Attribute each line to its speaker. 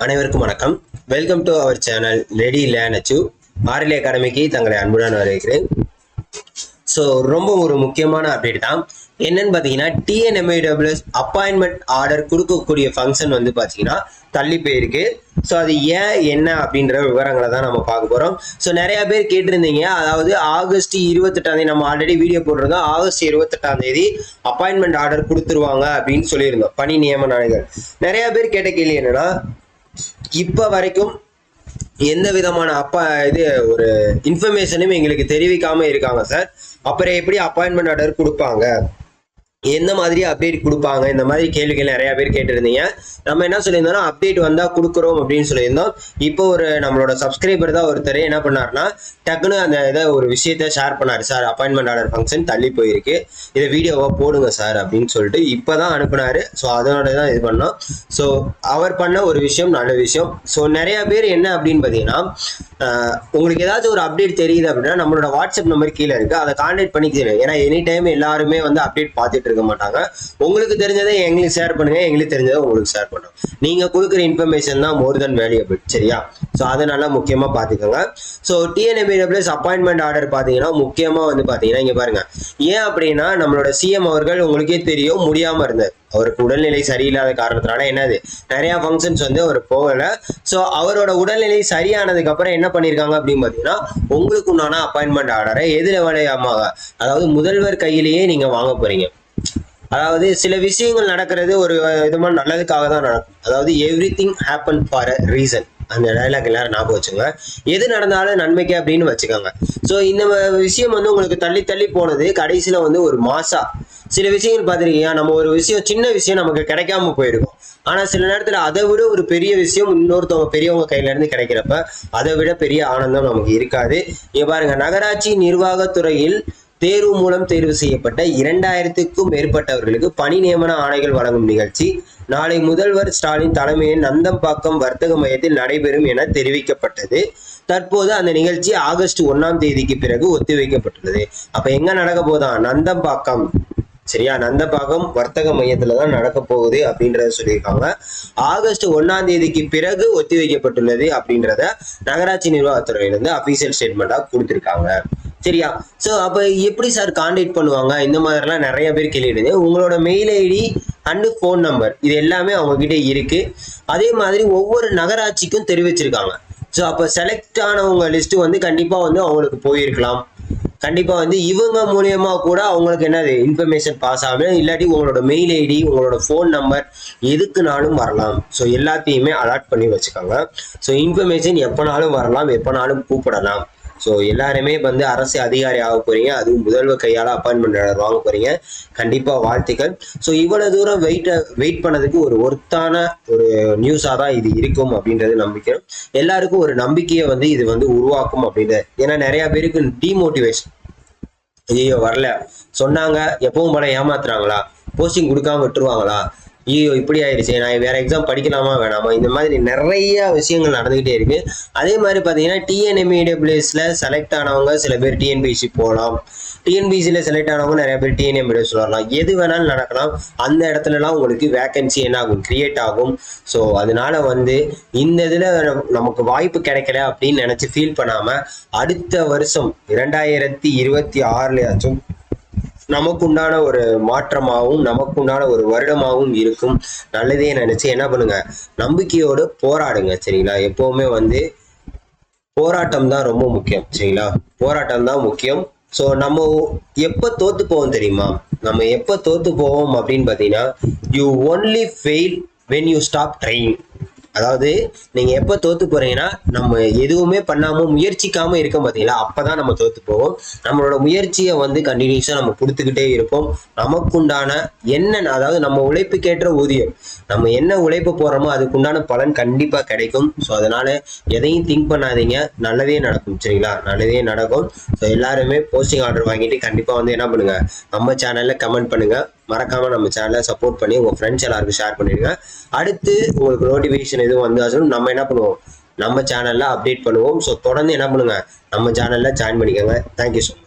Speaker 1: அனைவருக்கும் வணக்கம். Welcome to our channel ready learn achieve. RLA அகாடமிக்கு தங்களை அன்புடன் வரவேற்கிறேன். ஸோ ரொம்ப ஒரு முக்கியமான அப்டேட் தான். என்னன்னு பார்த்தீங்கன்னா, டிஎன்எம்ஏடபிள்யூஎஸ் அப்பாயின்மெண்ட் ஆர்டர் கொடுக்கக்கூடிய ஃபங்க்ஷன் வந்து பார்த்தீங்கன்னா தள்ளி போயிருக்கு. ஸோ அது ஏன் என்ன அப்படின்ற விவரங்களை தான் நம்ம பார்க்க போகிறோம். ஸோ நிறைய பேர் கேட்டிருந்தீங்க, அதாவது ஆகஸ்ட் 28ஆம் தேதி நம்ம ஆல்ரெடி வீடியோ போட்டிருந்தோம். ஆகஸ்ட் 28ஆம் தேதி அப்பாயின்மெண்ட் ஆர்டர் கொடுத்துருவாங்க அப்படின்னு சொல்லியிருந்தோம், பணி நியமன ஆணைகள். நிறைய பேர் கேட்ட கேள்வி என்னன்னா, இப்ப வரைக்கும் எந்த விதமான ஒரு இன்ஃபர்மேஷனும் எங்களுக்கு தெரிவிக்காம இருக்காங்க சார். அப்புறம் எப்படி அப்பாயின்மெண்ட் ஆர்டர் கொடுப்பாங்க, எந்த மாதிரி அப்டேட் கொடுப்பாங்க, இந்த மாதிரி கேள்விகள் நிறைய பேர் கேட்டிருந்தீங்க. நம்ம என்ன சொல்லியிருந்தோம்னா, அப்டேட் வந்தா கொடுக்குறோம் அப்படின்னு சொல்லியிருந்தோம். இப்போ நம்மளோட சப்ஸ்கிரைபர் தான் ஒருத்தர் என்ன பண்ணாருன்னா, டக்குன்னு அந்த ஒரு விஷயத்த ஷேர் பண்ணாரு. சார், அப்பாயின்மெண்ட் ஆர்டர் ஃபங்க்ஷன் தள்ளி போயிருக்கு, இதை வீடியோவா போடுங்க சார் அப்படின்னு சொல்லிட்டு இப்பதான் அனுப்புனாரு. ஸோ அதோட தான் இது பண்ணோம். ஸோ அவர் பண்ண ஒரு விஷயம் நல்ல விஷயம். ஸோ நிறைய பேர் என்ன அப்படின்னு பார்த்தீங்கன்னா, உங்களுக்கு ஏதாச்சும் ஒரு அப்டேட் தெரியுது அப்படின்னா நம்மளோட வாட்ஸ்அப் நம்பர் கீழே இருக்கு, அதை கான்டாக்ட் பண்ணிக்கிறேன். ஏன்னா எனி டைம் எல்லாருமே அப்டேட் பார்த்துட்டு இருக்க மாட்டாங்க. உங்களுக்கு தெரிஞ்சதை எங்களுக்கு ஷேர் பண்ணுங்க, எங்களுக்கு தெரிஞ்சதை உங்களுக்கு ஷேர் பண்ணுறோம். நீங்க கொடுக்குற இன்ஃபர்மேஷன் தான் மோர் தென் வேல்யூபிள், சரியா? ஸோ அதை நல்லா முக்கியமா பார்த்துக்கோங்க. ஸோ டிஎன்எம்ஏடபிள்யூஎஸ் அப்பாயின்மெண்ட் ஆர்டர் பார்த்தீங்கன்னா முக்கியமா பார்த்தீங்கன்னா இங்க பாருங்க. ஏன் அப்படின்னா, நம்மளோட சிஎம் அவர்கள் உங்களுக்கே தெரியும் முடியாம இருந்தார். அவருக்கு உடல்நிலை சரியில்லாத காரணத்தினால என்னது நிறைய ஃபங்க்ஷன்ஸ் அவர் போகல. ஸோ அவரோட உடல்நிலை சரியானதுக்கு அப்புறம் என்ன பண்ணியிருக்காங்க அப்படின்னு பார்த்தீங்கன்னா, உங்களுக்கு உண்டான அப்பாயின்மெண்ட் ஆர்டரை எதிர வளையமாக, அதாவது முதல்வர் கையிலேயே நீங்க வாங்க போறீங்க. அதாவது சில விஷயங்கள் நடக்கிறது ஒரு விதமான நல்லதுக்காக தான் நடக்கும். அதாவது every thing happen for a reason. அந்த டைலாக் எல்லாரும் ஞாபகம் வச்சுங்க. எது நடந்தாலும் நன்மைக்கு அப்படின்னு வச்சுக்கோங்க. ஸோ இந்த விஷயம் உங்களுக்கு தள்ளி தள்ளி போனது கடைசியில ஒரு மாசா சில விஷயங்கள் பார்த்துருக்கீங்க. நம்ம ஒரு விஷயம், சின்ன விஷயம் நமக்கு கிடைக்காம போயிருக்கும். ஆனா சில நேரத்துல அதை விட ஒரு பெரிய விஷயம் இன்னொருத்தவங்க பெரியவங்க கையில இருந்து கிடைக்கிறப்ப அதை விட பெரிய ஆனந்தம் நமக்கு இருக்காது. இங்க பாருங்க, நகராட்சி நிர்வாகத்துறையில் தேர்வு மூலம் தேர்வு செய்யப்பட்ட 2000க்கும் மேற்பட்டவர்களுக்கு பணி நியமன ஆணைகள் வழங்கும் நிகழ்ச்சி நாளை முதல்வர் ஸ்டாலின் தலைமையில் நந்தம்பாக்கம் வர்த்தக மையத்தில் நடைபெறும் என தெரிவிக்கப்பட்டது. தற்போது அந்த நிகழ்ச்சி ஆகஸ்ட் 1ஆம் தேதிக்கு பிறகு ஒத்திவைக்கப்பட்டுள்ளது. அப்ப எங்க நடக்க போதான்? நந்தம்பாக்கம், சரியா? நந்தம்பாக்கம் வர்த்தக மையத்துலதான் நடக்க போகுது அப்படின்றத சொல்லியிருக்காங்க. ஆகஸ்ட் 1ஆம் தேதிக்கு பிறகு ஒத்திவைக்கப்பட்டுள்ளது அப்படின்றத நகராட்சி நிர்வாகத்துறையிலிருந்து அபிஷியல் ஸ்டேட்மெண்டா கொடுத்திருக்காங்க, சரியா? சோ அப்ப எப்படி சார் கான்டாக்ட் பண்ணுவாங்க? இந்த மாதிரிலாம் நிறைய பேர் கேள்விடுது. உங்களோட mail ID and phone number இது எல்லாமே அவங்க கிட்ட இருக்கு. அதே மாதிரி ஒவ்வொரு நகராட்சிக்கும் தெரிவிச்சிருக்காங்க. ஸோ அப்போ செலக்ட் ஆனவங்க லிஸ்ட் கண்டிப்பா அவங்களுக்கு போயிருக்கலாம். கண்டிப்பா இவங்க மூலியமா கூட அவங்களுக்கு என்னது இன்ஃபர்மேஷன் பாஸ் ஆகும். இல்லாட்டி உங்களோட மெயில் ஐடி, உங்களோட ஃபோன் நம்பர் எதுக்குனாலும் வரலாம். ஸோ எல்லாத்தையுமே அலாட் பண்ணி வச்சுக்கோங்க. ஸோ இன்ஃபர்மேஷன் எப்பனாலும் வரலாம், எப்பனாலும் கூப்பிடலாம். ஸோ எல்லாருமே அரசு அதிகாரி ஆக போறீங்க, அதுவும் முதல்வர் கையால அப்பாயின்மெண்ட் ஆர்டர் வாங்க போறீங்க. கண்டிப்பா வாழ்த்துக்கள். ஸோ இவ்வளவு தூரம் வெயிட் பண்ணதுக்கு ஒரு ஒர்த்தான ஒரு நியூஸா தான் இது இருக்கும் அப்படின்றது நம்பிக்கை. எல்லாருக்கும் ஒரு நம்பிக்கையை இது உருவாக்கும் அப்படின்றது. ஏன்னா நிறைய பேருக்கு டிமோட்டிவேஷன், ஐயோ வரல சொன்னாங்க, எப்பவும் போல ஏமாத்துறாங்களா, போஸ்டிங் கொடுக்காம விட்டுருவாங்களா, ஐயோ இப்படி ஆயிடுச்சு, நான் வேற எக்ஸாம் படிக்கலாமா வேணாமா, இந்த மாதிரி நிறைய விஷயங்கள் நடந்துகிட்டே இருக்கு. அதே மாதிரி பாத்தீங்கன்னா டிஎன்எம்ஏடபிள்யூஎஸ்ல செலக்ட் ஆனவங்க சில பேர் டிஎன்பிஎஸ்சி போகலாம், டிஎன்பிஎஸ்சில செலக்ட் ஆனவங்க நிறைய பேர் டிஎன்எம்ஏடபிள்யூஎஸ் வரலாம். எது வேணாலும் நடக்கலாம். அந்த இடத்துல எல்லாம் உங்களுக்கு வேகன்சி என்ன ஆகும், கிரியேட் ஆகும். ஸோ அதனால இந்த இதுல நமக்கு வாய்ப்பு கிடைக்கல அப்படின்னு நினைச்சு ஃபீல் பண்ணாம அடுத்த வருஷம் 2026லயாச்சும் நமக்குண்டான ஒரு மாற்றமாகவும் நமக்குண்டான ஒரு வருடமாகவும் இருக்கும். நல்லதே நினைச்சு என்ன பண்ணுங்க, நம்பிக்கையோடு போராடுங்க, சரிங்களா? எப்பவுமே போராட்டம் தான் ரொம்ப முக்கியம், சரிங்களா? போராட்டம் தான் முக்கியம். ஸோ நம்ம எப்ப தோத்து போவோம் தெரியுமா? நம்ம எப்ப தோத்து போவோம் அப்படின்னு பாத்தீங்கன்னா, you only fail when you stop trying. அதாவது நீங்க எப்ப தோத்து போறீங்கன்னா, நம்ம எதுவுமே பண்ணாம முயற்சிக்காம இருக்க பாத்தீங்களா, அப்பதான் நம்ம தோத்து போவோம். நம்மளோட முயற்சியை கண்டினியூஸா நம்ம கொடுத்துக்கிட்டே இருப்போம். நமக்குண்டான என்ன, அதாவது நம்ம உழைப்புக்கேற்ற ஊதியம், நம்ம என்ன உழைப்பு போறோமோ அதுக்குண்டான பலன் கண்டிப்பா கிடைக்கும். ஸோ அதனால எதையும் திங்க் பண்ணாதீங்க, நல்லதே நடக்கும், சரிங்களா? நல்லதே நடக்கும். ஸோ எல்லாருமே போஸ்டிங் ஆர்டர் வாங்கிட்டு கண்டிப்பா என்ன பண்ணுங்க, நம்ம சேனல்ல கமெண்ட் பண்ணுங்க. மறக்காம நம்ம சேனலை சப்போர்ட் பண்ணி உங்க ஃப்ரெண்ட்ஸ் எல்லாருக்கும் ஷேர் பண்ணிடுங்க. அடுத்து உங்களுக்கு நோட்டிபிகேஷன் எதுவும் வந்தாலும் நம்ம என்ன பண்ணுவோம், நம்ம சேனல்ல அப்டேட் பண்ணுவோம். ஸோ தொடர்ந்து என்ன பண்ணுங்க, நம்ம சேனல்ல ஜாயின் பண்ணிக்கோங்க. Thank you so much.